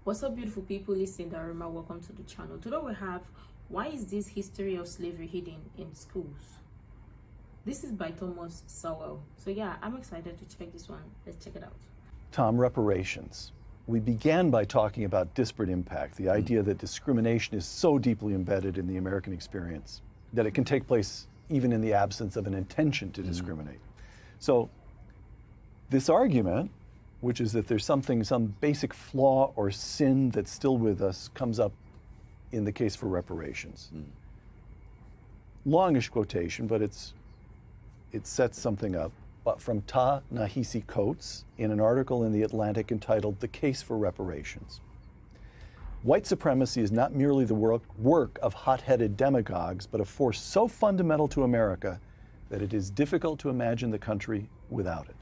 What's up, beautiful people? It's Sindafam. Welcome to the channel. Today we have, why is this history of slavery hidden in schools? This is by Thomas Sowell. So yeah, I'm excited to check this one. Let's check it out. Tom, reparations. We began by talking about disparate impact, the idea that discrimination is so deeply embedded in the American experience that it can take place even in the absence of an intention to discriminate. So this argument, which is that there's some basic flaw or sin that's still with us, comes up in the case for reparations. Longish quotation, but it sets something up. But from Ta-Nehisi Coates in an article in The Atlantic entitled "The Case for Reparations." White supremacy is not merely the work of hot-headed demagogues, but a force so fundamental to America that it is difficult to imagine the country without it.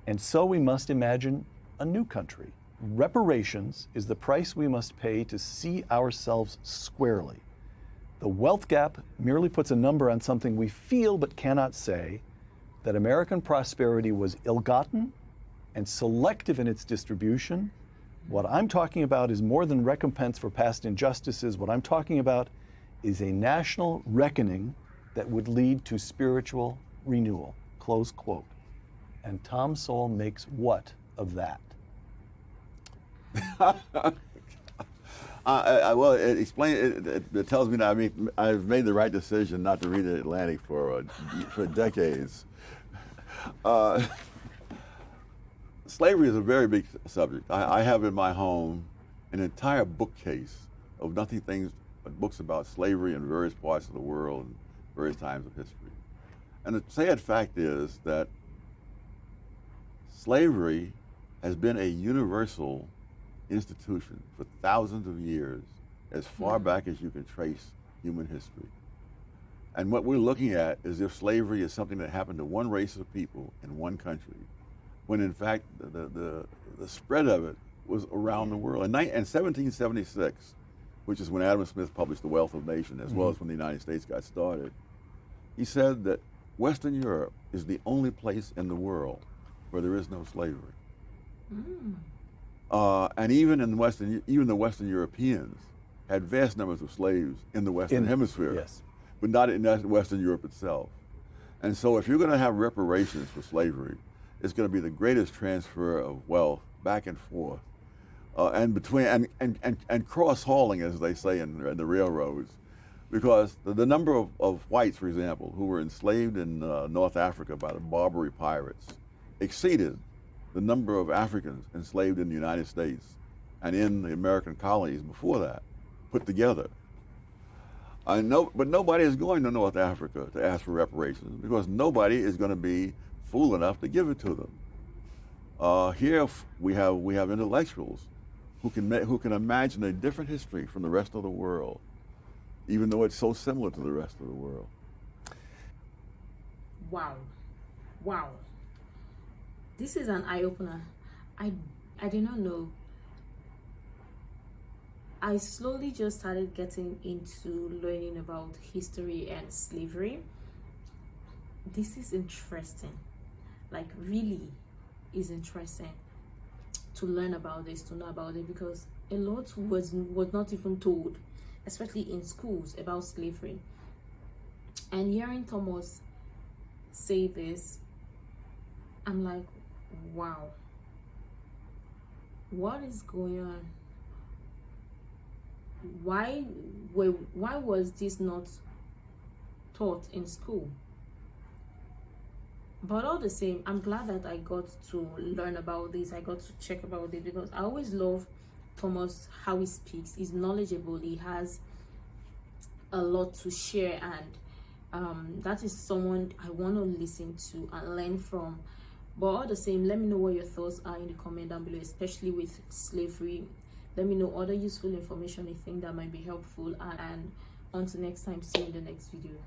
And so we must imagine a new country. Reparations is the price we must pay to see ourselves squarely. The wealth gap merely puts a number on something we feel but cannot say, that American prosperity was ill-gotten and selective in its distribution. What I'm talking about is more than recompense for past injustices. What I'm talking about is a national reckoning that would lead to spiritual renewal, close quote. And Tom Sowell makes what of that? Well, it tells me that I've made the right decision not to read The Atlantic for decades. Slavery is a very big subject. I have in my home an entire bookcase of nothing but books about slavery in various parts of the world and various times of history. And the sad fact is that slavery has been a universal institution for thousands of years, as far back as you can trace human history. And what we're looking at is if slavery is something that happened to one race of people in one country, when in fact the spread of it was around the world. In 1776, which is when Adam Smith published The Wealth of Nations, as well as when the United States got started, he said that Western Europe is the only place in the world where there is no slavery. And even the Western Europeans had vast numbers of slaves in the Western Hemisphere. Yes. But not in Western Europe itself. And so if you're going to have reparations for slavery, it's going to be the greatest transfer of wealth back and forth, and between and cross-hauling, as they say in the railroads, because the number of whites, for example, who were enslaved in North Africa by the Barbary pirates exceeded the number of Africans enslaved in the United States and in the American colonies before that, put together. But nobody is going to North Africa to ask for reparations because nobody is going to be fool enough to give it to them. Here we have intellectuals who can imagine a different history from the rest of the world, even though it's so similar to the rest of the world. Wow. This is an eye-opener. I did not know. I slowly just started getting into learning about history and slavery. This is interesting. Like, really is interesting to learn about this, to know about it, because a lot was not even told, especially in schools, about slavery. And hearing Thomas say this, I'm like, wow, what is going on? Why was this not taught in school? But all the same, I'm glad that I got to learn about this. I got to check about it because I always love Thomas, how he speaks. He's knowledgeable. He has a lot to share, and that is someone I want to listen to and learn from. But all the same, let me know what your thoughts are in the comment down below, especially with slavery. Let me know other useful information you think that might be helpful, and until next time, see you in the next video.